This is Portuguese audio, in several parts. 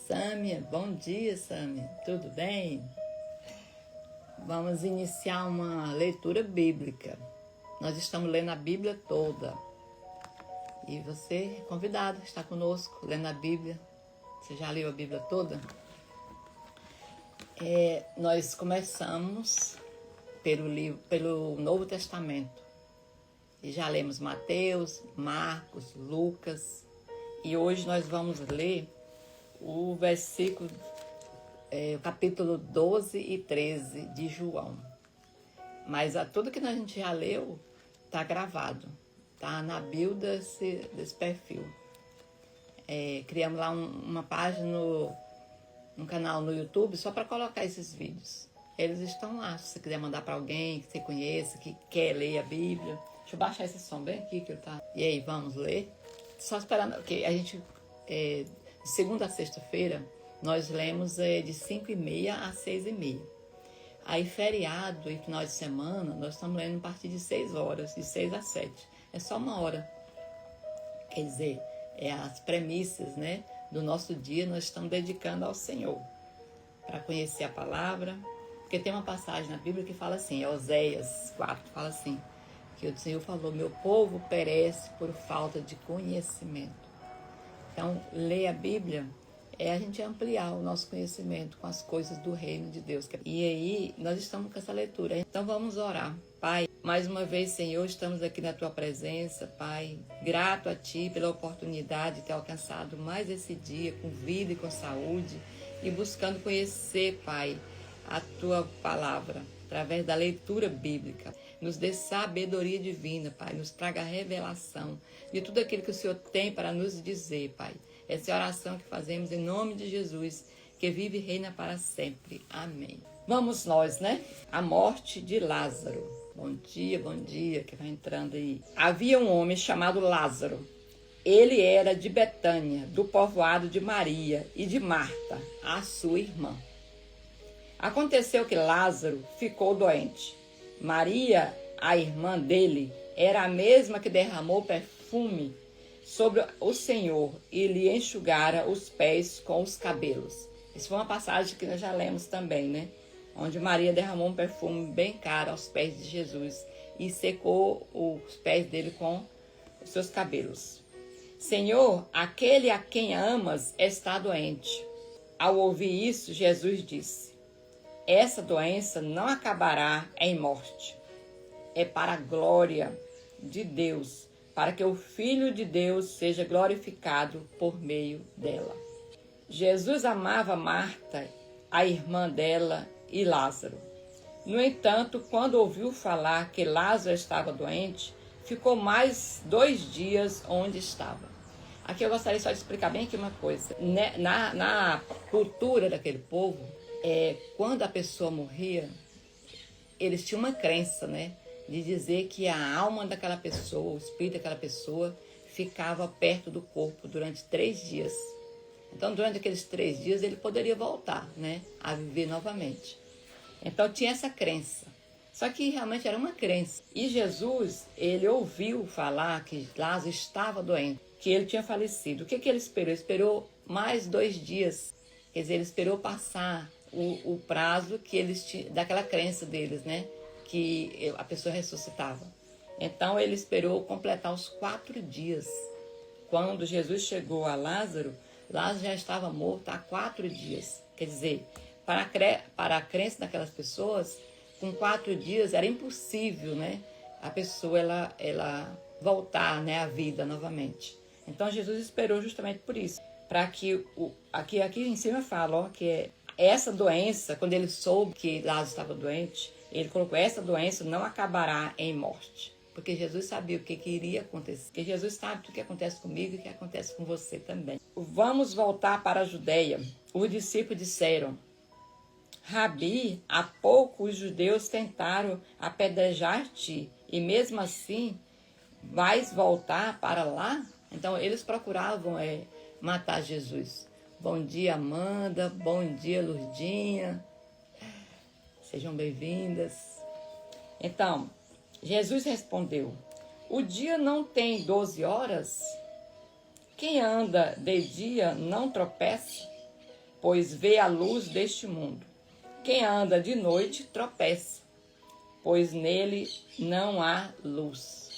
Sâmia, bom dia, Sâmia. Tudo bem? Vamos iniciar uma leitura bíblica. Nós estamos lendo a Bíblia toda. E você é convidado a estar conosco, lendo a Bíblia. Você já leu a Bíblia toda? Nós começamos pelo Novo Testamento. E já lemos Mateus, Marcos, Lucas. E hoje nós vamos ler o capítulo 12 e 13 de João. Mas tudo que a gente já leu está gravado, está na bio desse perfil. Criamos lá uma página no canal no YouTube só para colocar esses vídeos. Eles estão lá, se você quiser mandar para alguém que você conheça, que quer ler a Bíblia. Deixa eu baixar esse som bem aqui que ele tá. E aí, vamos ler? Só esperando que a gente, de segunda a sexta-feira, nós lemos de 5h30 às 6h30. Aí, feriado e final de semana, nós estamos lendo a partir de 6 horas, de 6 às 7. É só 1 hora. Quer dizer, as premissas, né, do nosso dia nós estamos dedicando ao Senhor. Para conhecer a palavra. Porque tem uma passagem na Bíblia que fala assim, Oséias 4, fala assim, que o Senhor falou, meu povo perece por falta de conhecimento. Então, ler a Bíblia é a gente ampliar o nosso conhecimento com as coisas do reino de Deus. E aí, nós estamos com essa leitura. Então, vamos orar. Pai, mais uma vez, Senhor, estamos aqui na Tua presença, Pai. Grato a Ti pela oportunidade de ter alcançado mais esse dia com vida e com saúde e buscando conhecer, Pai, a Tua palavra através da leitura bíblica. Nos dê sabedoria divina, Pai. Nos traga revelação de tudo aquilo que o Senhor tem para nos dizer, Pai. Essa é a oração que fazemos em nome de Jesus, que vive e reina para sempre. Amém. Vamos nós, né? A morte de Lázaro. Bom dia, que vai entrando aí. Havia um homem chamado Lázaro. Ele era de Betânia, do povoado de Maria e de Marta, a sua irmã. Aconteceu que Lázaro ficou doente. Maria, a irmã dele, era a mesma que derramou perfume sobre o Senhor e lhe enxugara os pés com os cabelos. Isso foi uma passagem que nós já lemos também, né? Onde Maria derramou um perfume bem caro aos pés de Jesus e secou os pés dele com os seus cabelos. Senhor, aquele a quem amas está doente. Ao ouvir isso, Jesus disse, essa doença não acabará em morte. É para a glória de Deus, para que o Filho de Deus seja glorificado por meio dela. Jesus amava Marta, a irmã dela, e Lázaro. No entanto, quando ouviu falar que Lázaro estava doente, ficou mais 2 dias onde estava. Aqui eu gostaria só de explicar bem aqui uma coisa. Na cultura daquele povo, quando a pessoa morria, eles tinham uma crença, né? De dizer que a alma daquela pessoa, o espírito daquela pessoa, ficava perto do corpo durante 3 dias. Então, durante aqueles 3 dias, ele poderia voltar, né? A viver novamente. Então, tinha essa crença. Só que realmente era uma crença. E Jesus, ele ouviu falar que Lázaro estava doente, que ele tinha falecido. O que ele esperou? Ele esperou mais 2 dias. Quer dizer, ele esperou passar o prazo que eles tinham, daquela crença deles, né? Que a pessoa ressuscitava. Então, ele esperou completar os 4 dias. Quando Jesus chegou a Lázaro, Lázaro já estava morto há 4 dias. Quer dizer, para a crença daquelas pessoas, com 4 dias era impossível, né? A pessoa ela voltar, né, à vida novamente. Então, Jesus esperou justamente por isso. Para que, aqui em cima fala, ó, que essa doença, quando ele soube que Lázaro estava doente, ele colocou, essa doença não acabará em morte. Porque Jesus sabia o que iria acontecer. Porque Jesus sabe o que acontece comigo e o que acontece com você também. Vamos voltar para a Judeia. Os discípulos disseram, Rabi, há pouco os judeus tentaram apedrejar-te e mesmo assim vais voltar para lá? Então eles procuravam matar Jesus. Bom dia, Amanda. Bom dia, Lurdinha. Sejam bem-vindas. Então, Jesus respondeu, o dia não tem 12 horas? Quem anda de dia não tropeça? pois vê a luz deste mundo. Quem anda de noite tropeça, pois nele não há luz.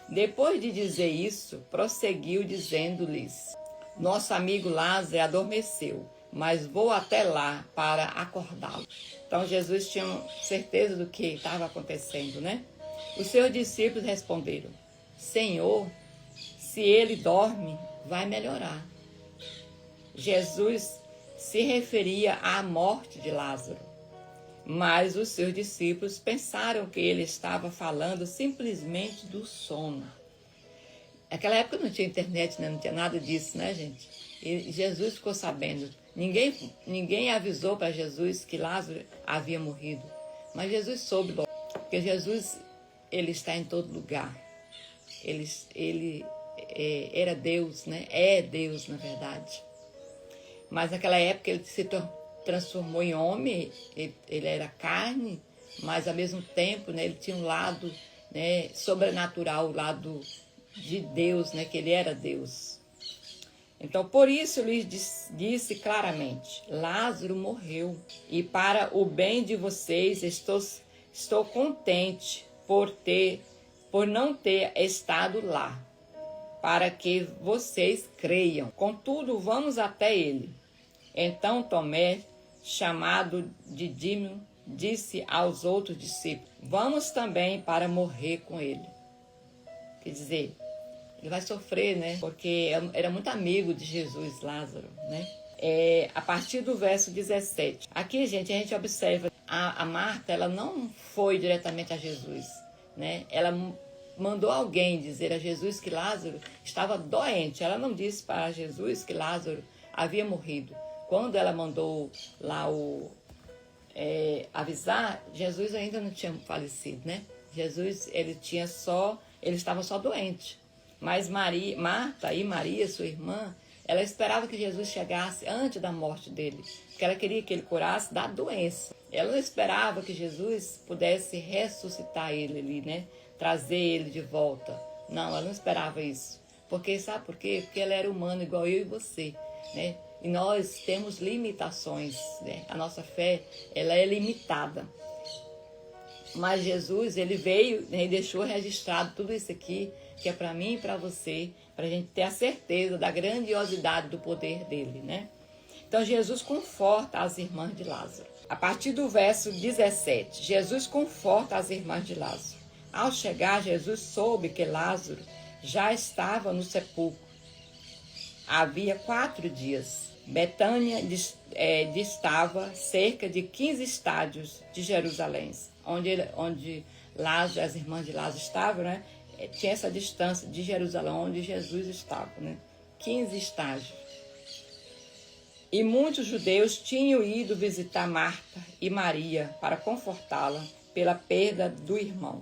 Depois de dizer isso, prosseguiu dizendo-lhes: Nosso amigo Lázaro adormeceu, mas vou até lá para acordá-lo. Então Jesus tinha certeza do que estava acontecendo, né? Os seus discípulos responderam: Senhor, se ele dorme, vai melhorar. Jesus se referia à morte de Lázaro, mas os seus discípulos pensaram que ele estava falando simplesmente do sono. Naquela época não tinha internet, né? Não tinha nada disso, né, gente? E Jesus ficou sabendo. Ninguém avisou para Jesus que Lázaro havia morrido. Mas Jesus soube logo, porque Jesus, ele está em todo lugar. Ele era Deus, né? É Deus, na verdade. Mas naquela época ele se transformou em homem, ele era carne, mas ao mesmo tempo, né, ele tinha um lado, né, sobrenatural, o lado de Deus, né, que ele era Deus. Então, por isso, lhes disse claramente: Lázaro morreu, e para o bem de vocês estou contente por não ter estado lá, para que vocês creiam. Contudo, vamos até ele. Então Tomé, chamado Dídimo, disse aos outros discípulos: Vamos também para morrer com ele. Quer dizer, ele vai sofrer, né? Porque era muito amigo de Jesus, Lázaro, né? A partir do verso 17. Aqui, gente, a gente observa a Marta, ela não foi diretamente a Jesus, né? Ela mandou alguém dizer a Jesus que Lázaro estava doente. Ela não disse para Jesus que Lázaro havia morrido. Quando ela mandou lá avisar, Jesus ainda não tinha falecido, né? Jesus, ele estava só doente. Mas Marta e Maria, sua irmã, ela esperava que Jesus chegasse antes da morte dele, porque ela queria que ele curasse da doença. Ela não esperava que Jesus pudesse ressuscitar ele ali, né? Trazer ele de volta. Não, ela não esperava isso. Porque, sabe por quê? Porque ele era humano igual eu e você, né? E nós temos limitações, né? A nossa fé, ela é limitada. Mas Jesus, ele veio, né, e deixou registrado tudo isso aqui, que é para mim e para você, para a gente ter a certeza da grandiosidade do poder dele, né? Então, Jesus conforta as irmãs de Lázaro. A partir do verso 17, Jesus conforta as irmãs de Lázaro. Ao chegar, Jesus soube que Lázaro já estava no sepulcro. Havia 4 dias. Betânia distava cerca de 15 estádios de Jerusalém, onde Lázaro, as irmãs de Lázaro estavam, né? Tinha essa distância de Jerusalém, onde Jesus estava, né? 15 estádios. E muitos judeus tinham ido visitar Marta e Maria para confortá-la pela perda do irmão.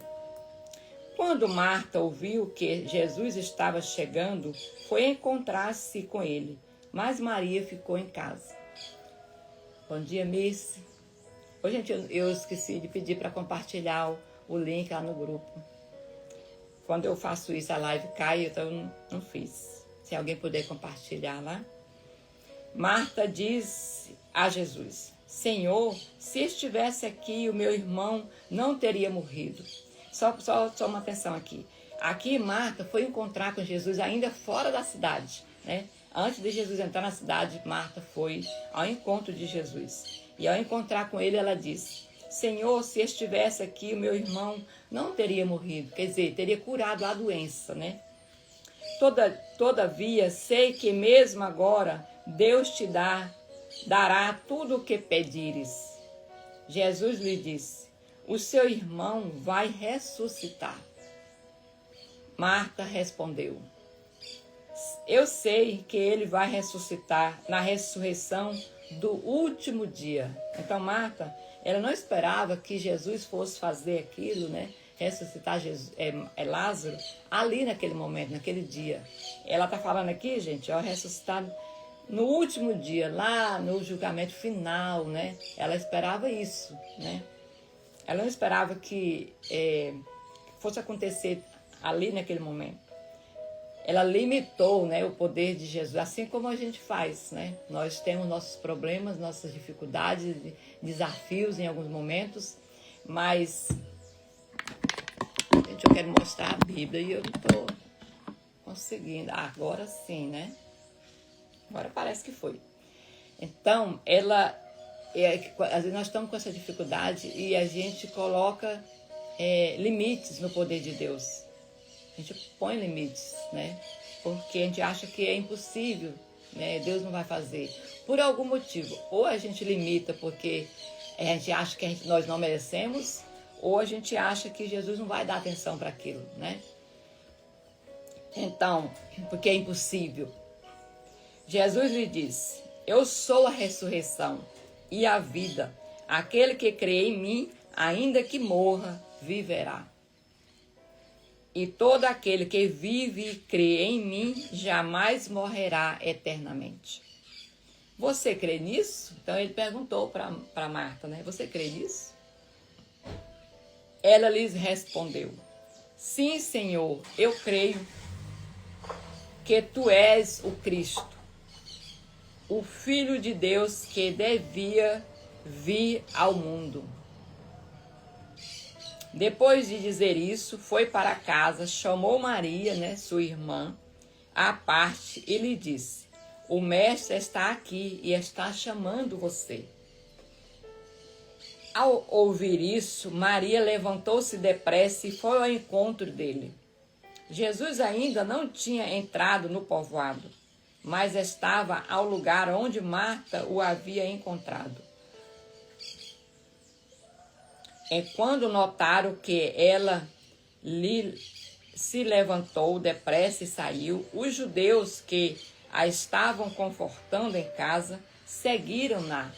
Quando Marta ouviu que Jesus estava chegando, foi encontrar-se com ele, mas Maria ficou em casa. Bom dia, Miss. Ô, gente, eu esqueci de pedir para compartilhar o link lá no grupo. Quando eu faço isso, a live cai, então eu não fiz. Se alguém puder compartilhar lá. Marta disse a Jesus: Senhor, se estivesse aqui, o meu irmão não teria morrido. Só uma atenção aqui. Aqui Marta foi encontrar com Jesus ainda fora da cidade, né? Antes de Jesus entrar na cidade, Marta foi ao encontro de Jesus. E ao encontrar com ele, ela disse: Senhor, se estivesse aqui, o meu irmão não teria morrido. Quer dizer, teria curado a doença, né? Todavia, sei que mesmo agora Deus te dará tudo o que pedires. Jesus lhe disse: o seu irmão vai ressuscitar. Marta respondeu: eu sei que ele vai ressuscitar na ressurreição do último dia. Então Marta, ela não esperava que Jesus fosse fazer aquilo, né? Ressuscitar Lázaro ali naquele momento, naquele dia. Ela está falando aqui, gente, ressuscitar no último dia, lá no julgamento final, né? Ela esperava isso, né? Ela não esperava que fosse acontecer ali naquele momento. ela limitou, né, o poder de Jesus, assim como a gente faz, né? Nós temos nossos problemas, nossas dificuldades, desafios em alguns momentos, mas, gente, eu quero mostrar a Bíblia e eu não estou conseguindo. Agora sim, né? Agora parece que foi. Então, às vezes nós estamos com essa dificuldade e a gente coloca limites no poder de Deus. A gente põe limites, né? Porque a gente acha que é impossível, né? Deus não vai fazer. Por algum motivo. Ou a gente limita porque a gente acha que nós não merecemos, ou a gente acha que Jesus não vai dar atenção para aquilo, né? Então, porque é impossível. Jesus lhe disse: eu sou a ressurreição e a vida. Aquele que crê em mim, ainda que morra, viverá. E todo aquele que vive e crê em mim, jamais morrerá eternamente. Você crê nisso? Então ele perguntou para Marta, né? Você crê nisso? Ela lhes respondeu: sim, Senhor, eu creio que tu és o Cristo, o Filho de Deus que devia vir ao mundo. Depois de dizer isso, foi para casa, chamou Maria, né, sua irmã, à parte e lhe disse: o mestre está aqui e está chamando você. Ao ouvir isso, Maria levantou-se depressa e foi ao encontro dele. Jesus ainda não tinha entrado no povoado, mas estava ao lugar onde Marta o havia encontrado. E quando notaram que ela se levantou depressa e saiu, os judeus que a estavam confortando em casa seguiram-na,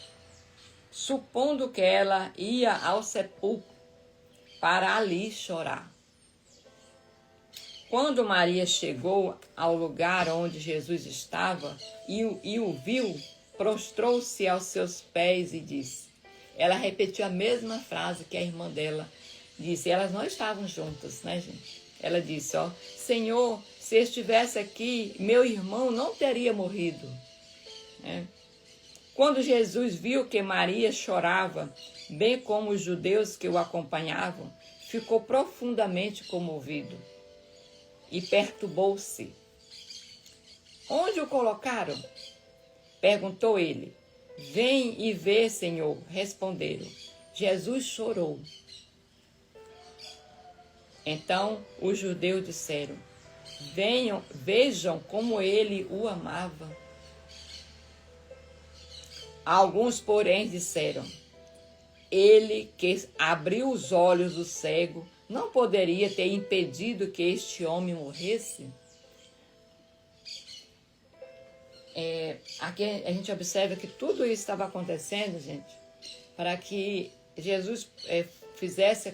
supondo que ela ia ao sepulcro para ali chorar. Quando Maria chegou ao lugar onde Jesus estava e o viu, prostrou-se aos seus pés e disse. Ela repetiu a mesma frase que a irmã dela disse. Elas não estavam juntas, né, gente? Ela disse, ó, Senhor, se estivesse aqui, meu irmão não teria morrido. É. Quando Jesus viu que Maria chorava, bem como os judeus que o acompanhavam, ficou profundamente comovido e perturbou-se. Onde o colocaram? Perguntou ele. Vem e vê, Senhor, responderam. Jesus chorou. Então os judeus disseram, vejam como ele o amava. Alguns, porém, disseram, ele que abriu os olhos do cego, não poderia ter impedido que este homem morresse? Aqui a gente observa que tudo isso estava acontecendo, gente, para que Jesus fizesse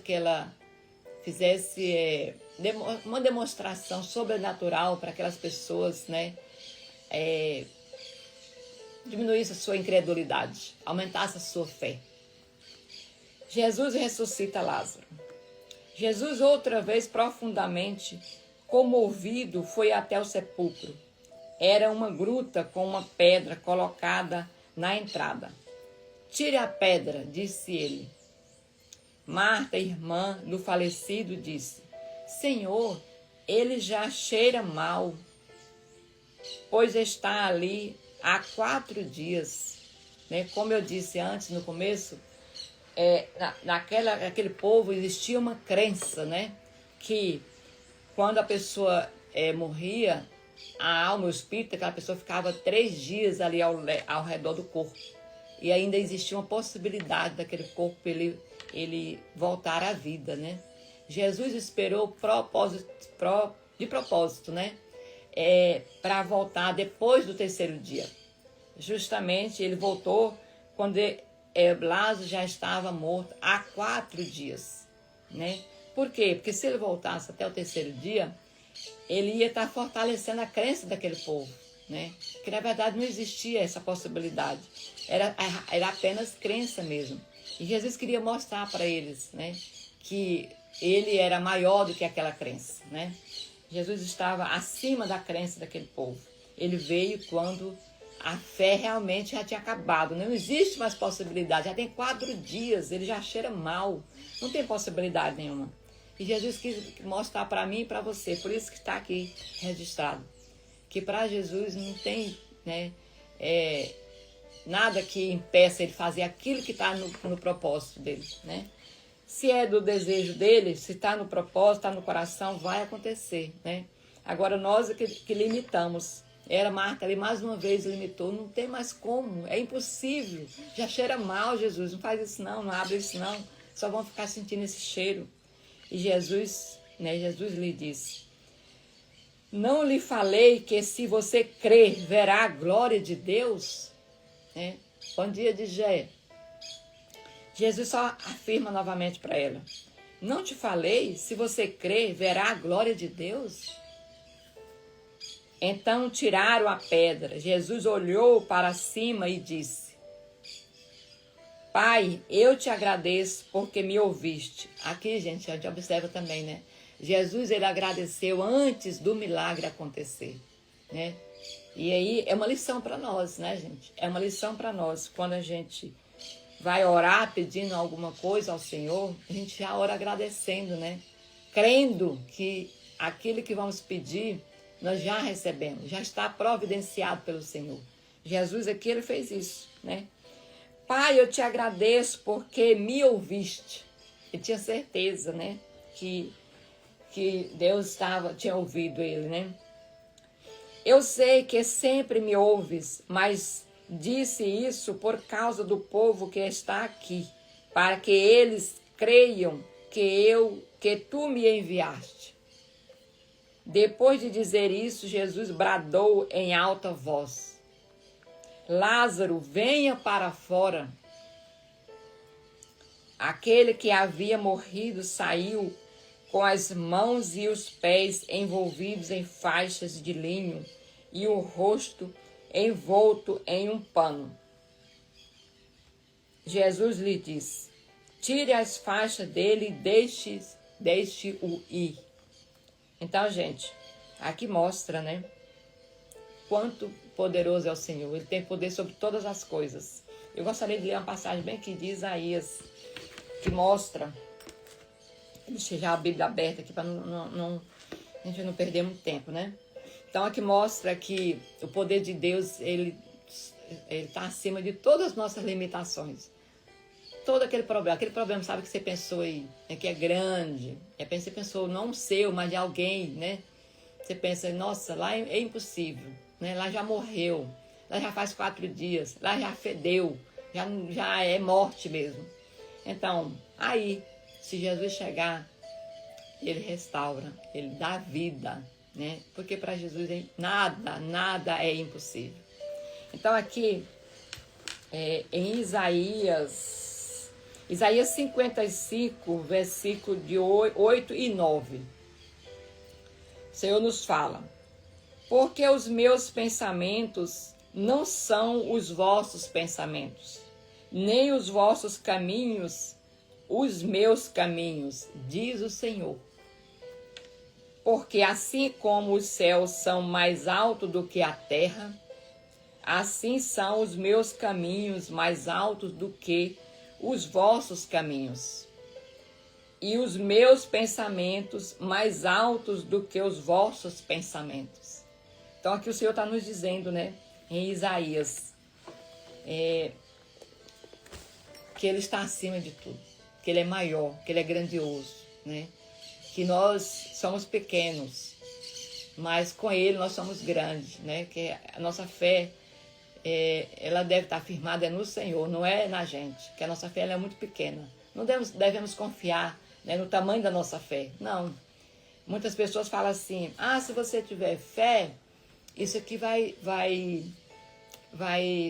uma demonstração sobrenatural para aquelas pessoas, né? Diminuísse a sua incredulidade, aumentasse a sua fé. Jesus ressuscita Lázaro. Jesus, outra vez profundamente comovido, foi até o sepulcro. Era uma gruta com uma pedra colocada na entrada. Tire a pedra, disse ele. Marta, irmã do falecido, disse, Senhor, ele já cheira mal, pois está ali há 4 dias. Né? Como eu disse antes, no começo, naquele povo existia uma crença, né? Que quando a pessoa morria, a alma, o espírito daquela pessoa ficava 3 dias ali ao redor do corpo. E ainda existia uma possibilidade daquele corpo ele voltar à vida, né? Jesus esperou de propósito, né? Para voltar depois do 3º dia. Justamente ele voltou quando Lázaro já estava morto há 4 dias, né? Por quê? Porque se ele voltasse até o 3º dia, ele ia estar fortalecendo a crença daquele povo, né? Que na verdade não existia essa possibilidade. Era apenas crença mesmo. E Jesus queria mostrar para eles, né? Que ele era maior do que aquela crença, né? Jesus estava acima da crença daquele povo. Ele veio quando a fé realmente já tinha acabado. Não existe mais possibilidade. Já tem 4 dias, ele já cheira mal. Não tem possibilidade nenhuma. E Jesus quis mostrar para mim e para você. Por isso que está aqui registrado. Que para Jesus não tem, né, nada que impeça ele fazer aquilo que está no propósito dele, né? Se é do desejo dele, se está no propósito, está no coração, vai acontecer, né? Agora nós que limitamos. Marta ali mais uma vez limitou, não tem mais como, é impossível. Já cheira mal, Jesus, não faz isso não abre isso não. Só vão ficar sentindo esse cheiro. E Jesus, né, Jesus lhe disse: não lhe falei que se você crer, verá a glória de Deus? Né? Bom dia, Digé. Jesus só afirma novamente para ela: não te falei, se você crer, verá a glória de Deus? Então tiraram a pedra. Jesus olhou para cima e disse: Pai, eu te agradeço porque me ouviste. Aqui, gente, a gente observa também, né? Jesus, ele agradeceu antes do milagre acontecer, né? E aí é uma lição para nós, né, gente? É uma lição para nós. Quando a gente vai orar pedindo alguma coisa ao Senhor, a gente já ora agradecendo, né? Crendo que aquilo que vamos pedir, nós já recebemos, já está providenciado pelo Senhor. Jesus aqui, ele fez isso, né? Pai, eu te agradeço porque me ouviste. Ele tinha certeza, né? Que Deus tinha ouvido ele, né? Eu sei que sempre me ouves, mas disse isso por causa do povo que está aqui, para que eles creiam que tu me enviaste. Depois de dizer isso, Jesus bradou em alta voz: Lázaro, venha para fora. Aquele que havia morrido saiu com as mãos e os pés envolvidos em faixas de linho e o rosto envolto em um pano. Jesus lhe disse: tire as faixas dele e deixe-o ir. Então, gente, aqui mostra, né, quanto poderoso é o Senhor. Ele tem poder sobre todas as coisas. Eu gostaria de ler uma passagem bem aqui de Isaías, que mostra. Deixa já a Bíblia aberta aqui para a gente não perder muito tempo, né? Então aqui mostra que o poder de Deus, ele está acima de todas as nossas limitações. Todo aquele problema, sabe, que você pensou aí, né, que é grande. Você pensou não seu, mas de alguém, né? Você pensa, nossa, lá é impossível, né? Lá já morreu, lá já faz 4 dias, lá já fedeu, já é morte mesmo. Então, aí, se Jesus chegar, ele restaura, ele dá vida, né? Porque para Jesus nada é impossível. Então aqui, em Isaías 55, versículo de 8 e 9, o Senhor nos fala: porque os meus pensamentos não são os vossos pensamentos, nem os vossos caminhos os meus caminhos, diz o Senhor. Porque assim como os céus são mais altos do que a terra, assim são os meus caminhos mais altos do que os vossos caminhos, e os meus pensamentos mais altos do que os vossos pensamentos. Então aqui o Senhor está nos dizendo, né, em Isaías, que Ele está acima de tudo, que Ele é maior, que Ele é grandioso, né? Que nós somos pequenos, mas com Ele nós somos grandes, né? Que a nossa fé, ela deve estar firmada no Senhor, não é na gente, que a nossa fé ela é muito pequena. Não devemos confiar, né, no tamanho da nossa fé, não. Muitas pessoas falam assim: se você tiver fé, isso aqui vai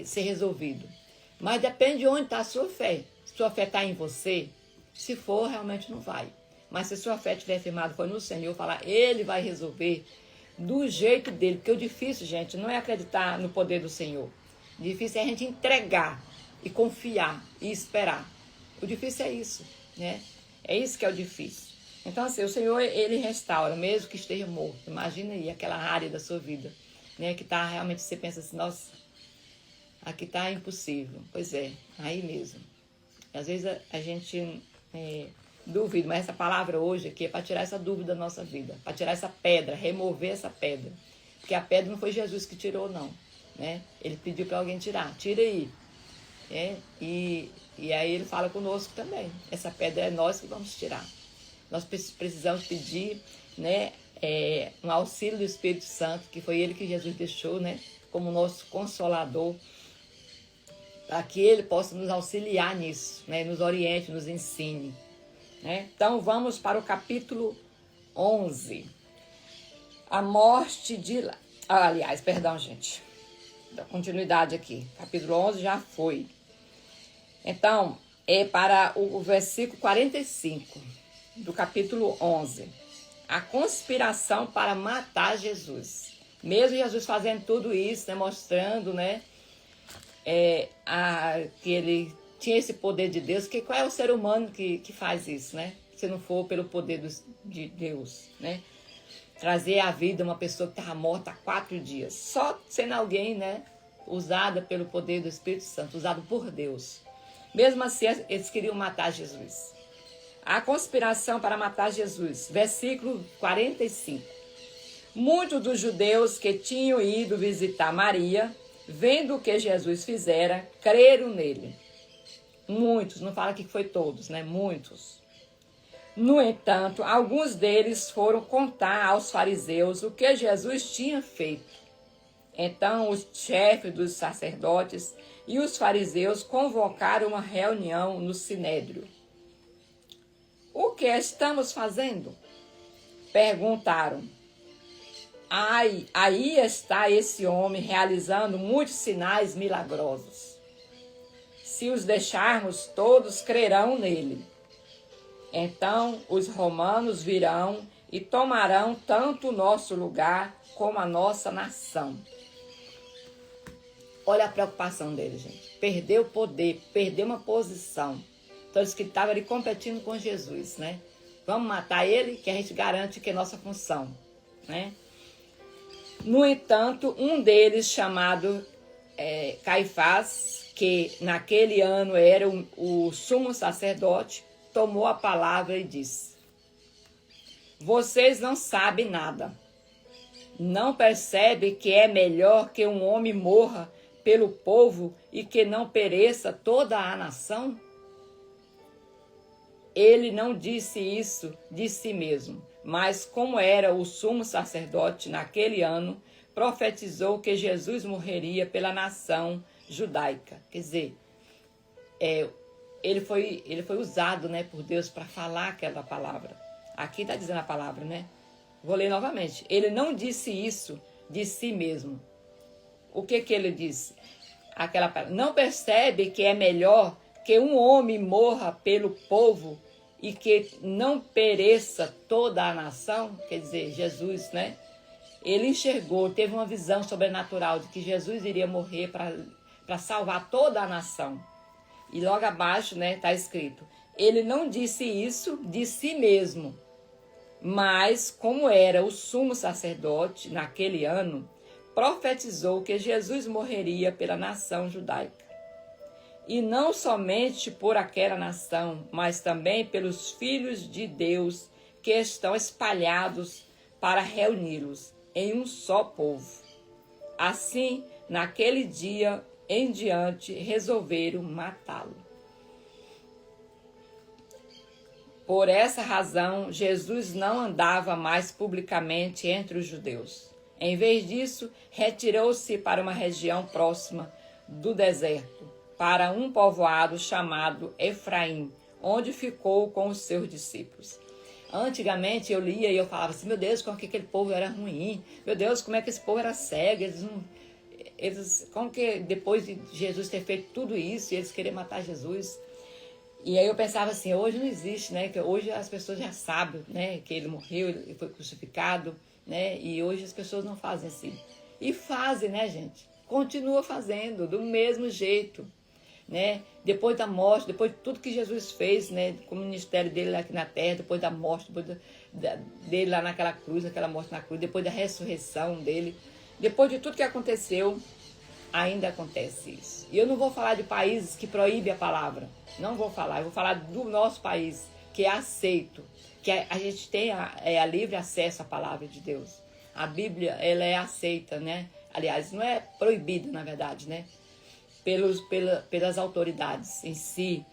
ser resolvido. Mas depende de onde está a sua fé. Se sua fé está em você, se for, realmente não vai. Mas se sua fé estiver firmada, foi no Senhor, falar, Ele vai resolver do jeito dele. Porque o difícil, gente, não é acreditar no poder do Senhor. O difícil é a gente entregar e confiar e esperar. O difícil é isso, né? É isso que é o difícil. Então, assim, o Senhor, Ele restaura, mesmo que esteja morto. Imagina aí aquela área da sua vida, né? Que tá realmente, você pensa assim, nossa, aqui tá impossível. Pois é, aí mesmo. Às vezes a gente duvida, mas essa palavra hoje aqui é para tirar essa dúvida da nossa vida, para tirar essa pedra, remover essa pedra. Porque a pedra não foi Jesus que tirou, não, né? Ele pediu para alguém tirar, tira aí. E aí ele fala conosco também. Essa pedra é nós que vamos tirar. Nós precisamos pedir, né, um auxílio do Espírito Santo, que foi ele que Jesus deixou, né, como nosso consolador, para que ele possa nos auxiliar nisso, né, nos oriente, nos ensine. Né? Então vamos para o capítulo 11. A morte de... aliás, perdão, gente. Da continuidade aqui. Capítulo 11 já foi. Então, é para o versículo 45 do capítulo 11. A conspiração para matar Jesus. Mesmo Jesus fazendo tudo isso, né, mostrando, né, que ele tinha esse poder de Deus, que qual é o ser humano que faz isso, né? Se não for pelo poder de Deus, né? Trazer à vida uma pessoa que estava morta há 4 dias. Só sendo alguém, né, usada pelo poder do Espírito Santo, usado por Deus. Mesmo assim, eles queriam matar Jesus. A conspiração para matar Jesus. Versículo 45. Muitos dos judeus que tinham ido visitar Maria, vendo o que Jesus fizera, creram nele. Muitos, não fala que foi todos, né? Muitos. No entanto, alguns deles foram contar aos fariseus o que Jesus tinha feito. Então, os chefes dos sacerdotes e os fariseus convocaram uma reunião no Sinédrio. O que estamos fazendo? Perguntaram. Aí está esse homem realizando muitos sinais milagrosos. Se os deixarmos, todos crerão nele. Então os romanos virão e tomarão tanto o nosso lugar como a nossa nação. Olha a preocupação dele, gente. Perder o poder, perder uma posição. Então eles que estavam ali competindo com Jesus, né? Vamos matar ele, que a gente garante que é nossa função, né? No entanto, um deles, chamado Caifás, que naquele ano era o sumo sacerdote, tomou a palavra e disse: vocês não sabem nada. Não percebe que é melhor que um homem morra pelo povo e que não pereça toda a nação? Ele não disse isso de si mesmo, mas como era o sumo sacerdote naquele ano, profetizou que Jesus morreria pela nação judaica. Quer dizer, ele foi usado, né, por Deus para falar aquela palavra. Aqui está dizendo a palavra, né? Vou ler novamente. Ele não disse isso de si mesmo. O que ele disse? Aquela palavra. Não percebe que é melhor que um homem morra pelo povo e que não pereça toda a nação? Quer dizer, Jesus, né? Ele enxergou, teve uma visão sobrenatural de que Jesus iria morrer para salvar toda a nação. E logo abaixo, né, está escrito: ele não disse isso de si mesmo, mas como era o sumo sacerdote naquele ano, profetizou que Jesus morreria pela nação judaica. E não somente por aquela nação, mas também pelos filhos de Deus que estão espalhados para reuni-los em um só povo. Assim, naquele dia em diante, resolveram matá-lo. Por essa razão, Jesus não andava mais publicamente entre os judeus. Em vez disso, retirou-se para uma região próxima do deserto, para um povoado chamado Efraim, onde ficou com os seus discípulos. Antigamente eu lia e eu falava assim: meu Deus, como que aquele povo era ruim, meu Deus, como é que esse povo era cego, como que depois de Jesus ter feito tudo isso, eles queriam matar Jesus. E aí eu pensava assim, hoje não existe, né? Que hoje as pessoas já sabem, né, que ele morreu, ele foi crucificado, né? E hoje as pessoas não fazem assim. E fazem, né, gente? Continua fazendo do mesmo jeito. né? Depois da morte, depois de tudo que Jesus fez, né? Com o ministério dele aqui na terra, depois da morte, depois dele lá naquela cruz, aquela morte na cruz, depois da ressurreição dele, depois de tudo que aconteceu, ainda acontece isso. E eu não vou falar de países que proíbem a palavra, não vou falar, eu vou falar do nosso país, que é aceito, que a gente tem a livre acesso à palavra de Deus. A Bíblia, ela é aceita, né? Aliás, não é proibida, na verdade, né? Pelas autoridades em si.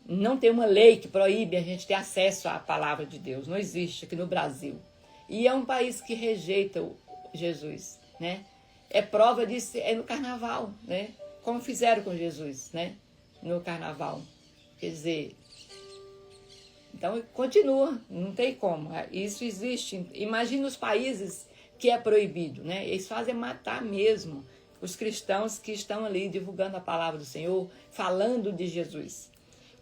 Não tem uma lei que proíbe a gente ter acesso à palavra de Deus. Não existe aqui no Brasil. E é um país que rejeita Jesus, né? É prova disso, é no carnaval, né? Como fizeram com Jesus, né? No carnaval. Quer dizer, então continua, não tem como. Isso existe. Imagina os países que é proibido, né? Eles fazem matar mesmo os cristãos que estão ali divulgando a palavra do Senhor, falando de Jesus.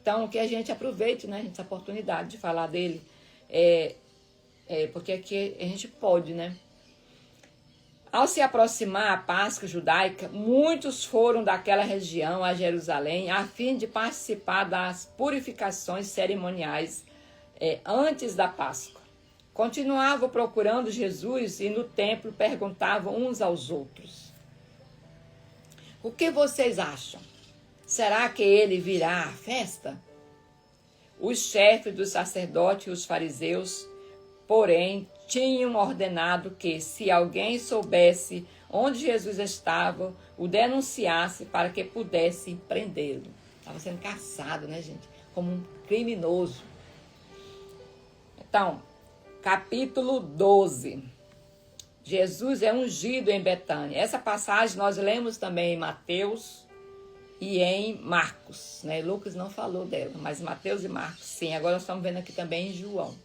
Então, que a gente aproveite, né, essa oportunidade de falar dele, porque aqui a gente pode, né? Ao se aproximar a Páscoa judaica, muitos foram daquela região a Jerusalém a fim de participar das purificações cerimoniais antes da Páscoa. Continuavam procurando Jesus e no templo perguntavam uns aos outros: o que vocês acham? Será que ele virá à festa? Os chefes dos sacerdotes e os fariseus, porém, tinham ordenado que, se alguém soubesse onde Jesus estava, o denunciasse para que pudessem prendê-lo. Estava sendo caçado, né, gente? Como um criminoso. Então, capítulo 12. Jesus é ungido em Betânia. Essa passagem nós lemos também em Mateus e em Marcos, né? Lucas não falou dela, mas Mateus e Marcos, sim. Agora nós estamos vendo aqui também em João.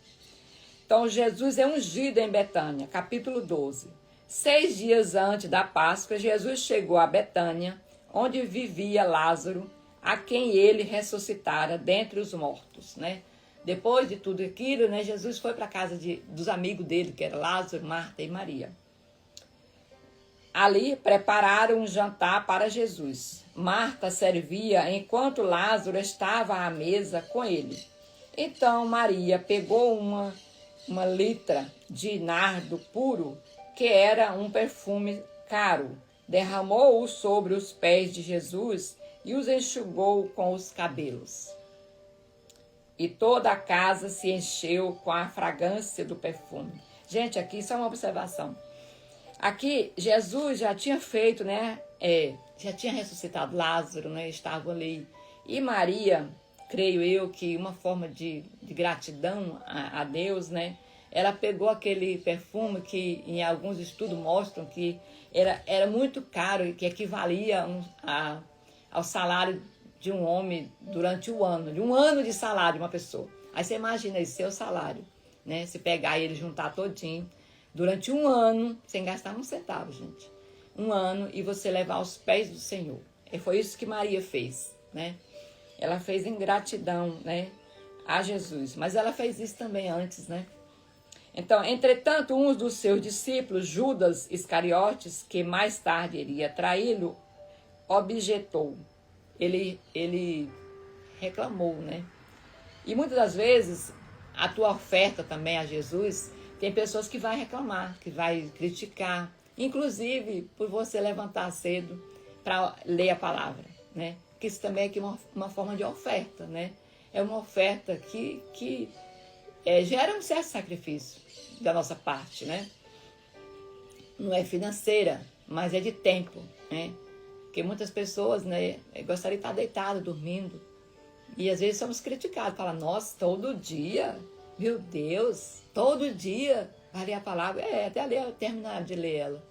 Então, Jesus é ungido em Betânia, capítulo 12. 6 dias antes da Páscoa, Jesus chegou a Betânia, onde vivia Lázaro, a quem ele ressuscitara dentre os mortos, né? Depois de tudo aquilo, né, Jesus foi para a casa dos amigos dele, que eram Lázaro, Marta e Maria. Ali prepararam um jantar para Jesus. Marta servia enquanto Lázaro estava à mesa com ele. Então Maria pegou uma litra de nardo puro, que era um perfume caro, derramou-o sobre os pés de Jesus e os enxugou com os cabelos. E toda a casa se encheu com a fragrância do perfume. Gente, aqui só uma observação. Aqui, Jesus já tinha feito, né? Já tinha ressuscitado Lázaro, né? Estava ali. E Maria, creio eu que uma forma de gratidão a Deus, né? Ela pegou aquele perfume que em alguns estudos mostram que era muito caro e que equivalia ao salário de um homem durante o ano, de um ano de salário de uma pessoa. Aí você imagina esse seu salário, né? Se pegar ele, juntar todinho, durante um ano, sem gastar um centavo, gente. Um ano e você levar aos pés do Senhor. E foi isso que Maria fez, né? Ela fez em gratidão, né, a Jesus. Mas ela fez isso também antes, né? Então, entretanto, um dos seus discípulos, Judas Iscariotes, que mais tarde iria traí-lo, objetou. Ele reclamou, né? E muitas das vezes, a tua oferta também a Jesus, tem pessoas que vai reclamar, que vai criticar, inclusive por você levantar cedo para ler a palavra, né? Que isso também é uma forma de oferta, né? É uma oferta que gera um certo sacrifício da nossa parte, né? Não é financeira, mas é de tempo, né? Porque muitas pessoas, né, gostariam de estar deitadas, dormindo. E às vezes somos criticados. Fala, nossa, todo dia, meu Deus, todo dia vai ler a palavra. Até terminar de ler ela.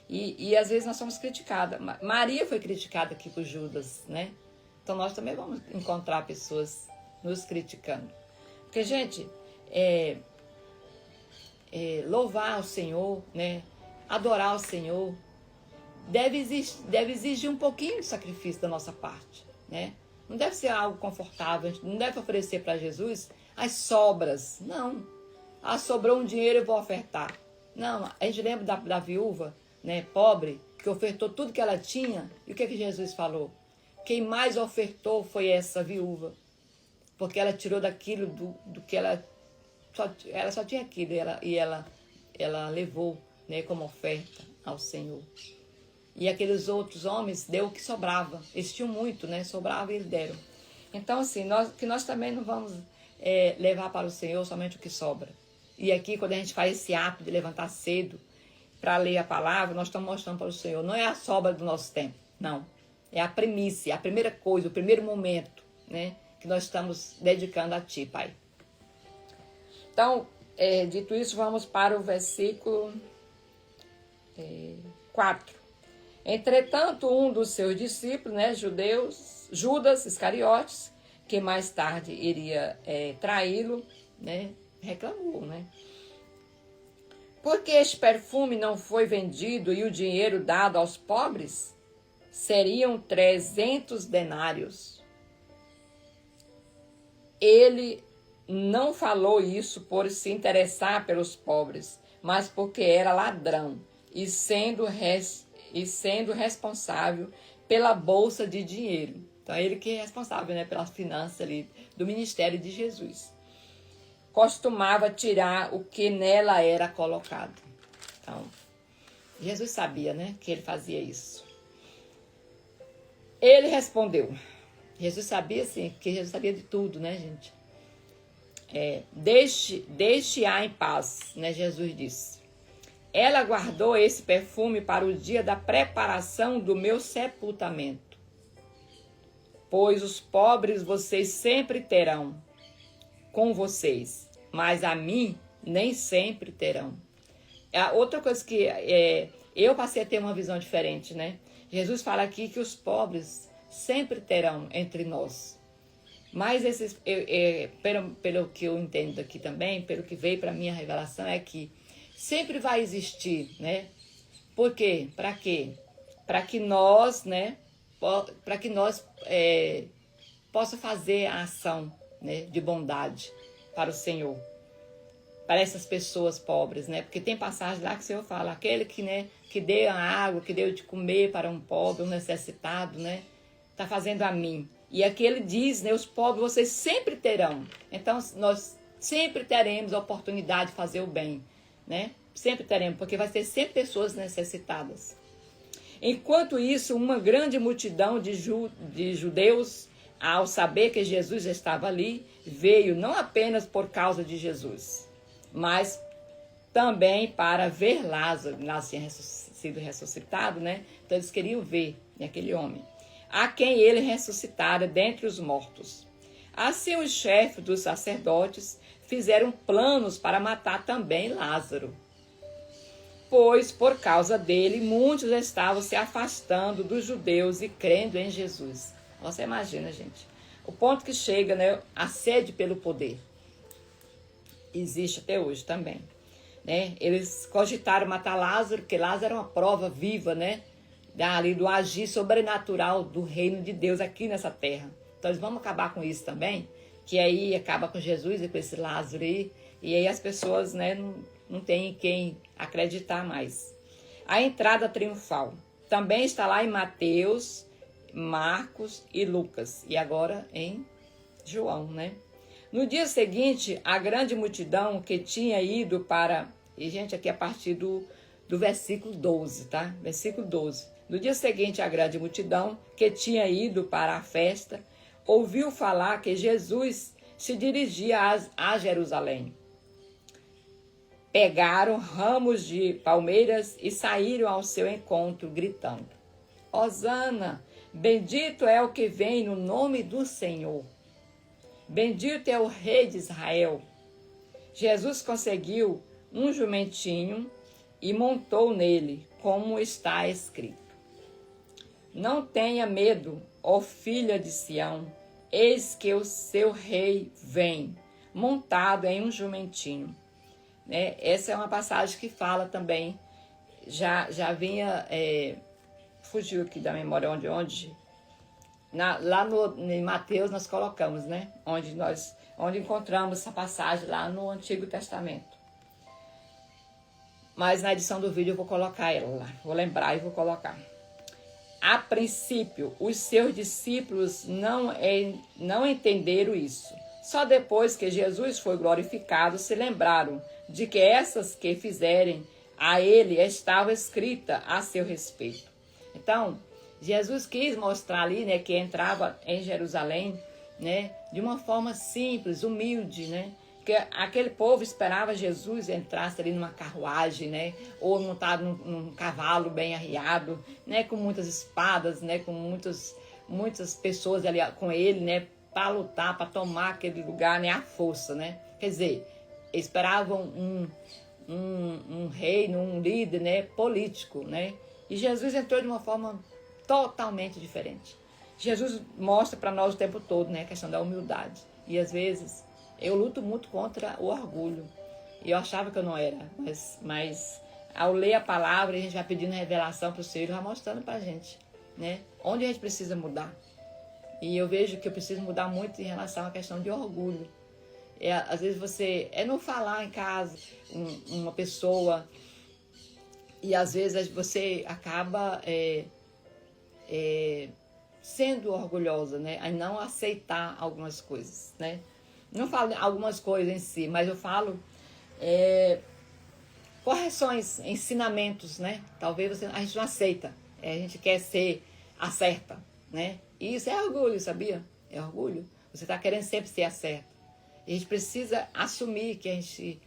E às vezes nós somos criticadas. Maria foi criticada aqui por Judas, né? Então nós também vamos encontrar pessoas nos criticando. Porque, gente, louvar o Senhor, né? Adorar o Senhor, deve exigir um pouquinho de sacrifício da nossa parte, né? Não deve ser algo confortável, a gente não deve oferecer para Jesus as sobras, não. Sobrou um dinheiro, eu vou ofertar. Não, a gente lembra da viúva, né, pobre, que ofertou tudo que ela tinha, e o que Jesus falou? Quem mais ofertou foi essa viúva, porque ela tirou daquilo do que ela só tinha aquilo, ela levou, né, como oferta ao Senhor. E aqueles outros homens deu o que sobrava. Eles tinham muito, né? Sobrava e eles deram. Então, assim, nós também não vamos levar para o Senhor somente o que sobra. E aqui, quando a gente faz esse ato de levantar cedo para ler a palavra, nós estamos mostrando para o Senhor. Não é a sobra do nosso tempo, não. É a primícia, a primeira coisa, o primeiro momento, né? Que nós estamos dedicando a Ti, Pai. Então, dito isso, vamos para o versículo 4. Entretanto, um dos seus discípulos, né, Judas Iscariotes, que mais tarde iria traí-lo, né, reclamou, né? Por que este perfume não foi vendido e o dinheiro dado aos pobres? Seriam 300 denários. Ele não falou isso por se interessar pelos pobres, mas porque era ladrão e sendo responsável pela bolsa de dinheiro. Então, ele que é responsável, né, pelas finanças ali do ministério de Jesus. Costumava tirar o que nela era colocado. Então, Jesus sabia, né, que ele fazia isso. Ele respondeu. Jesus sabia, sim, porque Jesus sabia de tudo, né, gente? Deixe-a em paz, né, Jesus disse. Ela guardou esse perfume para o dia da preparação do meu sepultamento. Pois os pobres vocês sempre terão com vocês, mas a mim nem sempre terão. Outra coisa que eu passei a ter uma visão diferente, né? Jesus fala aqui que os pobres sempre terão entre nós. Mas pelo que eu entendo aqui também, pelo que veio para minha revelação, é que sempre vai existir, né? Por quê? Para quê? Para que nós, né? Para que nós possa fazer a ação, né, de bondade para o Senhor, para essas pessoas pobres, né? Porque tem passagem lá que o Senhor fala, aquele que, né, que deu a água, que deu de comer para um pobre, um necessitado, né? Está fazendo a mim. E aqui ele diz, né, os pobres vocês sempre terão. Então nós sempre teremos a oportunidade de fazer o bem, né? Sempre teremos, porque vai ter sempre pessoas necessitadas. Enquanto isso, uma grande multidão de judeus, ao saber que Jesus estava ali, veio não apenas por causa de Jesus, mas também para ver Lázaro. Lázaro tinha sido ressuscitado, né? Então eles queriam ver aquele homem, a quem ele ressuscitara dentre os mortos. Assim os chefes dos sacerdotes fizeram planos para matar também Lázaro, pois por causa dele muitos estavam se afastando dos judeus e crendo em Jesus. Você imagina, gente, o ponto que chega, né, a sede pelo poder. Existe até hoje também, né? Eles cogitaram matar Lázaro, porque Lázaro era uma prova viva, né, do agir sobrenatural do reino de Deus aqui nessa terra. Então eles vão acabar com isso também, que aí acaba com Jesus e com esse Lázaro aí, e aí as pessoas, né, não tem quem acreditar mais. A entrada triunfal também está lá em Mateus, Marcos e Lucas, e agora em João, né? No dia seguinte, a grande multidão que tinha ido para... E, gente, aqui a partir do versículo 12, tá? Versículo 12. No dia seguinte, a grande multidão que tinha ido para a festa ouviu falar que Jesus se dirigia a Jerusalém. Pegaram ramos de palmeiras e saíram ao seu encontro, gritando: Hosana, bendito é o que vem no nome do Senhor. Bendito é o Rei de Israel. Jesus conseguiu um jumentinho e montou nele, como está escrito: Não tenha medo, ó filha de Sião, eis que o seu rei vem, montado em um jumentinho. Essa é uma passagem que fala também, já vinha, fugiu aqui da memória onde lá em Mateus nós colocamos, né? Onde encontramos essa passagem lá no Antigo Testamento. Mas na edição do vídeo eu vou colocar ela lá, vou lembrar e vou colocar. A princípio, os seus discípulos não entenderam isso. Só depois que Jesus foi glorificado, se lembraram de que essas que fizerem a ele estavam escritas a seu respeito. Então, Jesus quis mostrar ali, né, que entrava em Jerusalém, né, de uma forma simples, humilde, né, que aquele povo esperava Jesus entrasse ali numa carruagem, né, ou montado num cavalo bem arriado, né, com muitas espadas, né, com muitas pessoas ali com ele, né, para lutar, para tomar aquele lugar, né, à força, né. Quer dizer, esperavam um rei, um líder, né, político, né, e Jesus entrou de uma forma totalmente diferente. Jesus mostra para nós o tempo todo, né, a questão da humildade. E às vezes eu luto muito contra o orgulho. E eu achava que eu não era, mas ao ler a palavra, a gente vai pedindo revelação para o Senhor, vai mostrando para a gente, né, onde a gente precisa mudar. E eu vejo que eu preciso mudar muito em relação à questão de orgulho. Às vezes você não falar em casa uma pessoa, e às vezes você acaba sendo orgulhosa, né? A não aceitar algumas coisas, né? Não falo algumas coisas em si, mas eu falo correções, ensinamentos, né? Talvez a gente não aceita, a gente quer ser a certa, né? E isso é orgulho, sabia? É orgulho. Você está querendo sempre ser a certa. E a gente precisa assumir que a gente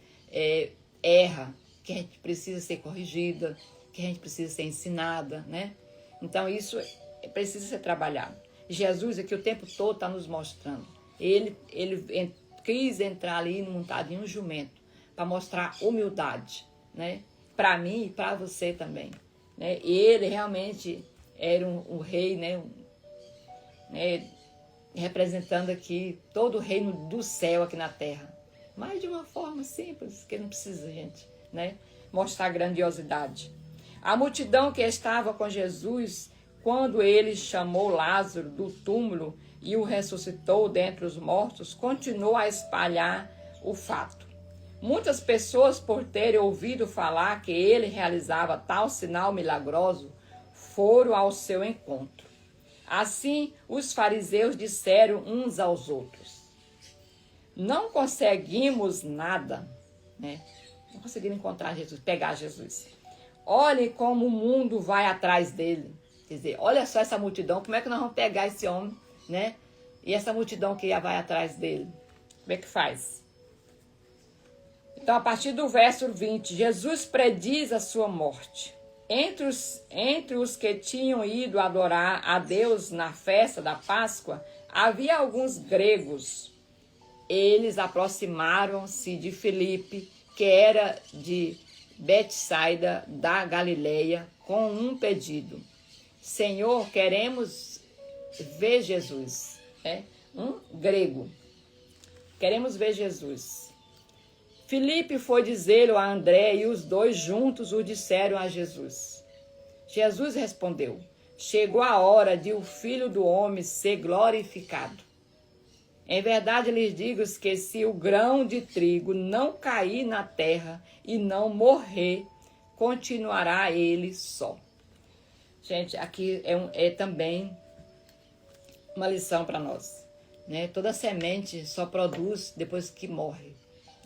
erra, que a gente precisa ser corrigida, que a gente precisa ser ensinada, né? Então isso precisa ser trabalhado. Jesus aqui o tempo todo está nos mostrando. Ele quis entrar ali montado em um jumento para mostrar humildade, né? Para mim e para você também, né? Ele realmente era um rei, né? Representando aqui todo o reino do céu aqui na terra, mas de uma forma simples, que não precisa, gente, né, mostrar grandiosidade. A multidão que estava com Jesus quando ele chamou Lázaro do túmulo e o ressuscitou dentre os mortos, continuou a espalhar o fato. Muitas pessoas, por terem ouvido falar que ele realizava tal sinal milagroso, foram ao seu encontro. Assim, os fariseus disseram uns aos outros: não conseguimos nada, né? Não conseguiram encontrar Jesus, pegar Jesus. Olhem como o mundo vai atrás dele. Quer dizer, olha só essa multidão, como é que nós vamos pegar esse homem, né? E essa multidão que vai atrás dele, como é que faz? Então, a partir do verso 20, Jesus prediz a sua morte. Entre os que tinham ido adorar a Deus na festa da Páscoa, havia alguns gregos. Eles aproximaram-se de Filipe, que era de Betsaida da Galileia, com um pedido: Senhor, queremos ver Jesus. Um grego. Queremos ver Jesus. Filipe foi dizê-lo a André e os dois juntos o disseram a Jesus. Jesus respondeu: chegou a hora de o Filho do Homem ser glorificado. Em verdade lhes digo que se o grão de trigo não cair na terra e não morrer, continuará ele só. Gente, aqui é também uma lição para nós, né? Toda semente só produz depois que morre.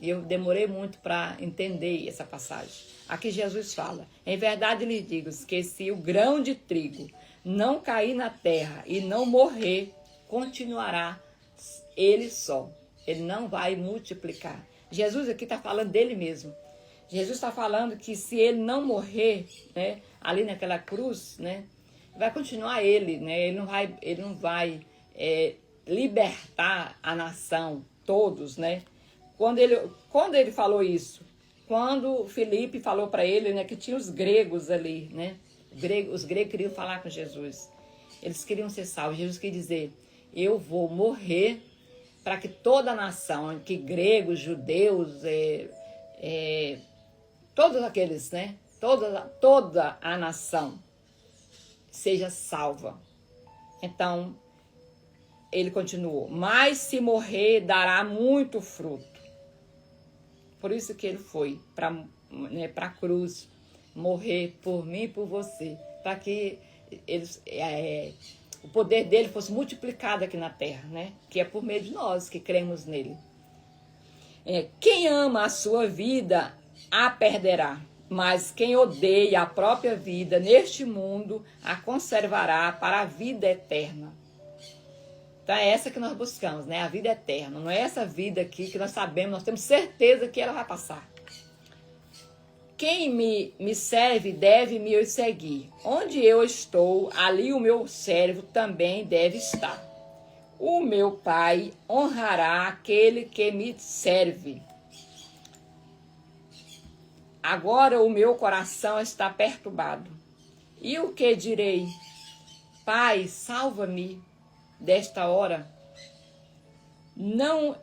E eu demorei muito para entender essa passagem. Aqui Jesus fala: em verdade lhes digo que se o grão de trigo não cair na terra e não morrer, continuará ele só. Ele não vai multiplicar. Jesus aqui está falando dele mesmo. Jesus está falando que se ele não morrer, né, ali naquela cruz, né, vai continuar ele, né? Ele não vai libertar a nação, todos, né? Quando ele falou isso, quando Filipe falou para ele, né, que tinha os gregos ali, né? Os gregos queriam falar com Jesus. Eles queriam ser salvos. Jesus queria dizer: eu vou morrer para que toda a nação, que gregos, judeus, todos aqueles, né? Toda a nação seja salva. Então, ele continuou: mas se morrer, dará muito fruto. Por isso que ele foi para a cruz, morrer por mim e por você, para que o poder dele fosse multiplicado aqui na terra, né? Que é por meio de nós que cremos nele. Quem ama a sua vida, a perderá. Mas quem odeia a própria vida neste mundo, a conservará para a vida eterna. Então é essa que nós buscamos, né? A vida eterna. Não é essa vida aqui que nós sabemos, nós temos certeza que ela vai passar. Quem me serve deve me seguir. Onde eu estou, ali o meu servo também deve estar. O meu Pai honrará aquele que me serve. Agora o meu coração está perturbado. E o que direi? Pai, salva-me desta hora. Não,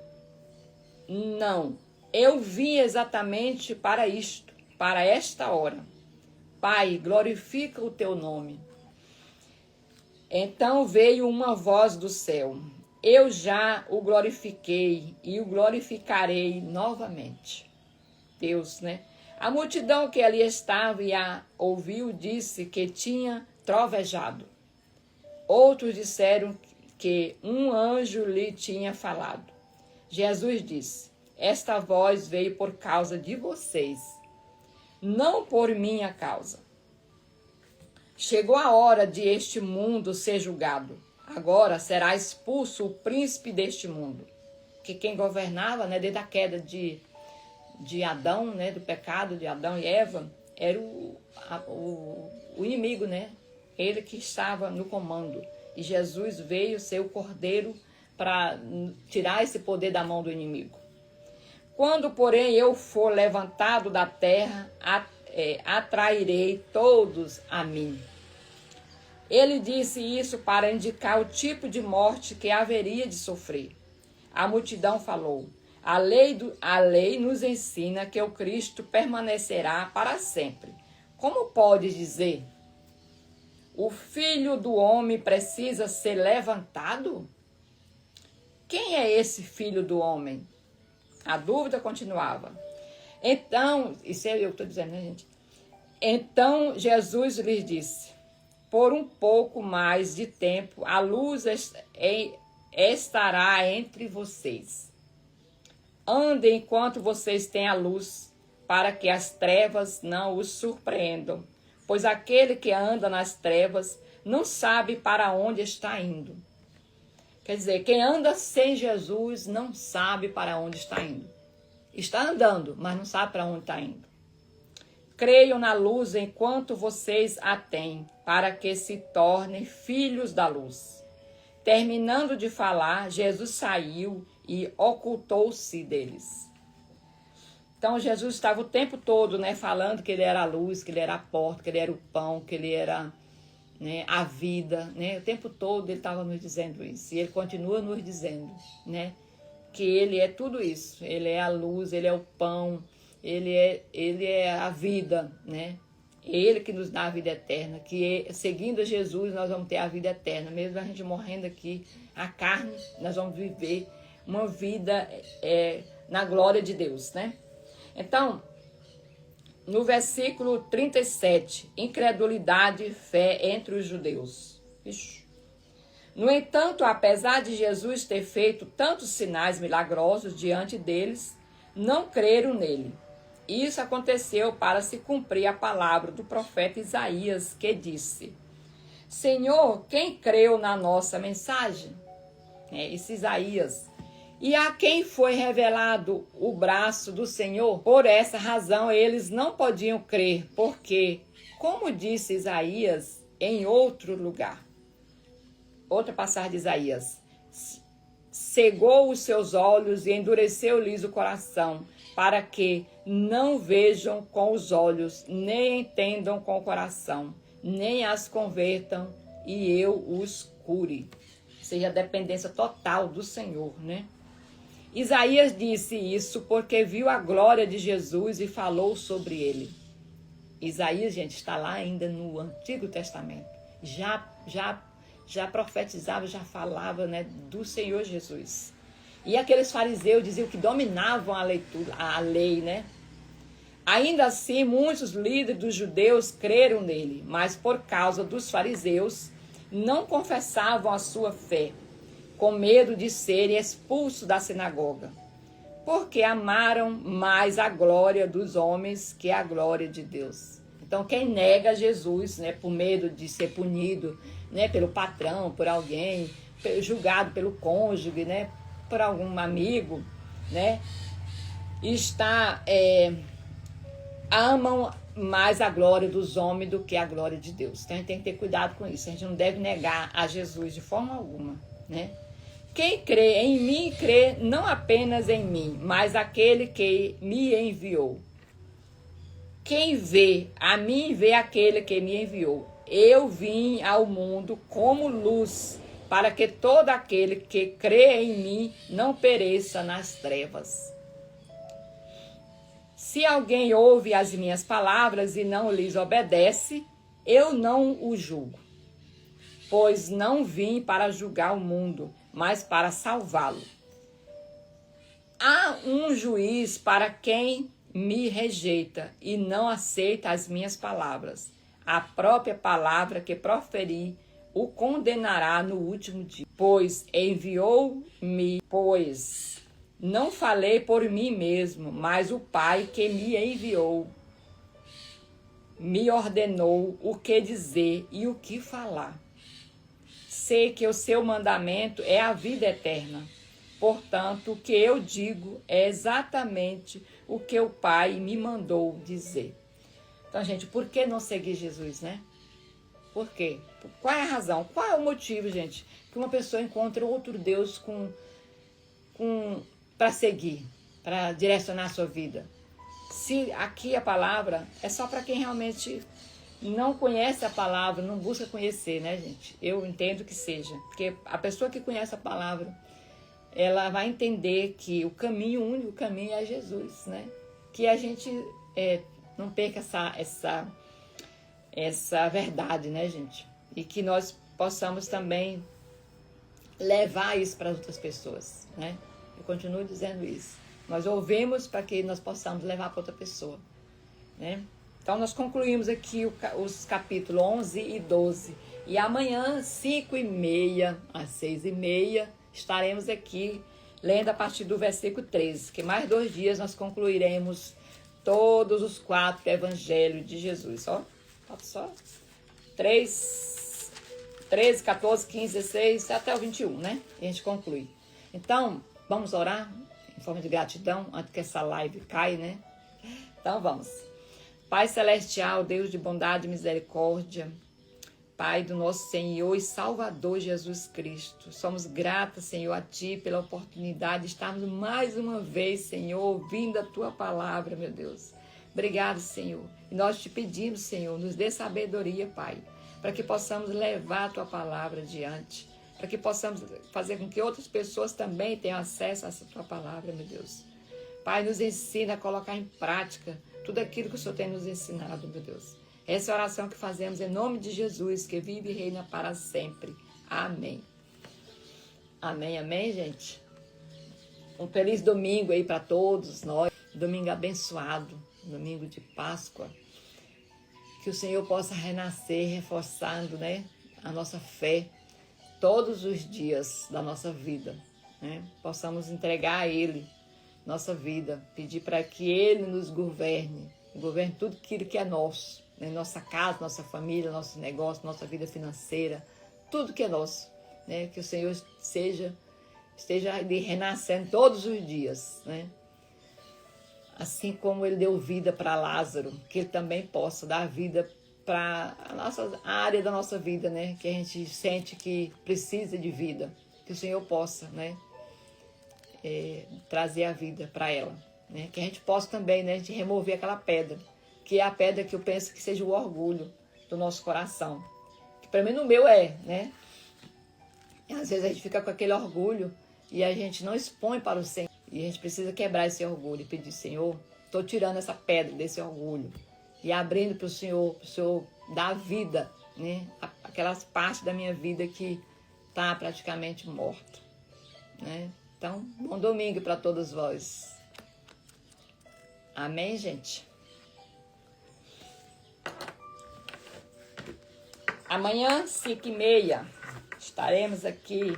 eu vim exatamente para isto, para esta hora. Pai, glorifica o teu nome. Então veio uma voz do céu. Eu já o glorifiquei e o glorificarei novamente. Deus, né? A multidão que ali estava e a ouviu disse que tinha trovejado. Outros disseram que um anjo lhe tinha falado. Jesus disse: esta voz veio por causa de vocês, não por minha causa. Chegou a hora de este mundo ser julgado. Agora será expulso o príncipe deste mundo. Que quem governava, né, desde a queda de Adão, né, do pecado de Adão e Eva, era o inimigo, né? Ele que estava no comando. E Jesus veio ser o cordeiro para tirar esse poder da mão do inimigo. Quando, porém, eu for levantado da terra, atrairei todos a mim. Ele disse isso para indicar o tipo de morte que haveria de sofrer. A multidão falou: a lei nos ensina que o Cristo permanecerá para sempre. Como pode dizer? O Filho do Homem precisa ser levantado? Quem é esse Filho do Homem? A dúvida continuava. Então, isso é eu que estou dizendo, né, gente? Então Jesus lhes disse: por um pouco mais de tempo, a luz estará entre vocês. Andem enquanto vocês têm a luz, para que as trevas não os surpreendam. Pois aquele que anda nas trevas não sabe para onde está indo. Quer dizer, quem anda sem Jesus não sabe para onde está indo. Está andando, mas não sabe para onde está indo. Creiam na luz enquanto vocês a têm, para que se tornem filhos da luz. Terminando de falar, Jesus saiu e ocultou-se deles. Então Jesus estava o tempo todo, né, falando que ele era a luz, que ele era a porta, que ele era o pão, que ele era, né, a vida, né? O tempo todo ele estava nos dizendo isso. E ele continua nos dizendo, né, que ele é tudo isso. Ele é a luz, ele é o pão, ele é a vida, né? Ele que nos dá a vida eterna, que seguindo a Jesus nós vamos ter a vida eterna. Mesmo a gente morrendo aqui, a carne, nós vamos viver uma vida na glória de Deus, né? Então, no versículo 37, incredulidade e fé entre os judeus. No entanto, apesar de Jesus ter feito tantos sinais milagrosos diante deles, não creram nele. Isso aconteceu para se cumprir a palavra do profeta Isaías, que disse: Senhor, quem creu na nossa mensagem? Esse Isaías. E a quem foi revelado o braço do Senhor? Por essa razão eles não podiam crer, porque, como disse Isaías em outro lugar, outra passagem de Isaías, cegou os seus olhos e endureceu-lhes o coração, para que não vejam com os olhos, nem entendam com o coração, nem as convertam e eu os cure. Seja a dependência total do Senhor, né? Isaías disse isso porque viu a glória de Jesus e falou sobre ele. Isaías, gente, está lá ainda no Antigo Testamento. Já profetizava, já falava, né, do Senhor Jesus. E aqueles fariseus diziam que dominavam a lei, né? Ainda assim, muitos líderes dos judeus creram nele, mas por causa dos fariseus, não confessavam a sua fé, com medo de serem expulsos da sinagoga, porque amaram mais a glória dos homens que a glória de Deus. Então, quem nega Jesus, né, por medo de ser punido, né, pelo patrão, por alguém, julgado pelo cônjuge, né, por algum amigo, né, amam mais a glória dos homens do que a glória de Deus. Então a gente tem que ter cuidado com isso. A gente não deve negar a Jesus de forma alguma, né? Quem crê em mim, crê não apenas em mim, mas aquele que me enviou. Quem vê a mim, vê aquele que me enviou. Eu vim ao mundo como luz, para que todo aquele que crê em mim não pereça nas trevas. Se alguém ouve as minhas palavras e não lhes obedece, eu não o julgo, pois não vim para julgar o mundo, mas para salvá-lo. Há um juiz para quem me rejeita e não aceita as minhas palavras. A própria palavra que proferi o condenará no último dia, pois enviou-me, não falei por mim mesmo, mas o Pai que me enviou me ordenou o que dizer e o que falar. Sei que o seu mandamento é a vida eterna. Portanto, o que eu digo é exatamente o que o Pai me mandou dizer. Então, gente, por que não seguir Jesus, né? Por quê? Qual é a razão? Qual é o motivo, gente, que uma pessoa encontra outro Deus para seguir, para direcionar a sua vida? Se aqui a palavra é só para quem realmente não conhece a palavra, não busca conhecer, né, gente? Eu entendo que seja. Porque a pessoa que conhece a palavra, ela vai entender que o caminho, o único caminho é Jesus, né? Que a gente não perca essa verdade, né, gente? E que nós possamos também levar isso para outras pessoas, né? Eu continuo dizendo isso. Nós ouvimos para que nós possamos levar para outra pessoa, né? Então, nós concluímos aqui os capítulos 11 e 12. E amanhã, 5h30 às 6h30, estaremos aqui lendo a partir do versículo 13. Que mais 2 dias nós concluiremos todos os 4 evangelhos de Jesus. Ó, só 13, 14, 15, 16, até o 21, né? E a gente conclui. Então, vamos orar em forma de gratidão, antes que essa live caia, né? Então, vamos. Pai Celestial, Deus de bondade e misericórdia, Pai do nosso Senhor e Salvador Jesus Cristo, somos gratos, Senhor, a Ti pela oportunidade de estarmos mais uma vez, Senhor, ouvindo a Tua palavra, meu Deus. Obrigado, Senhor. E nós te pedimos, Senhor, nos dê sabedoria, Pai, para que possamos levar a Tua palavra adiante, para que possamos fazer com que outras pessoas também tenham acesso a essa Tua palavra, meu Deus. Pai, nos ensina a colocar em prática tudo aquilo que o Senhor tem nos ensinado, meu Deus. Essa é a oração que fazemos em nome de Jesus, que vive e reina para sempre. Amém. Amém, amém, gente? Um feliz domingo aí para todos nós. Domingo abençoado, domingo de Páscoa. Que o Senhor possa renascer, reforçando, né, a nossa fé todos os dias da nossa vida, né? Possamos entregar a Ele nossa vida, pedir para que Ele nos governe tudo aquilo que é nosso, né? Nossa casa, nossa família, nosso negócio, nossa vida financeira, tudo que é nosso, né? Que o Senhor esteja ali renascendo todos os dias, né? Assim como Ele deu vida para Lázaro, que Ele também possa dar vida para a área da nossa vida, né? Que a gente sente que precisa de vida, que o Senhor possa, né? Trazer a vida para ela, né? Que a gente possa também, né, de remover aquela pedra, que é a pedra que eu penso que seja o orgulho do nosso coração, que para mim no meu né? E às vezes a gente fica com aquele orgulho e a gente não expõe para o Senhor, e a gente precisa quebrar esse orgulho e pedir: Senhor, estou tirando essa pedra desse orgulho e abrindo para o Senhor dar vida, né? Aquelas partes da minha vida que está praticamente morta, né? Então, bom domingo para todos vós. Amém, gente? Amanhã, 5h30, estaremos aqui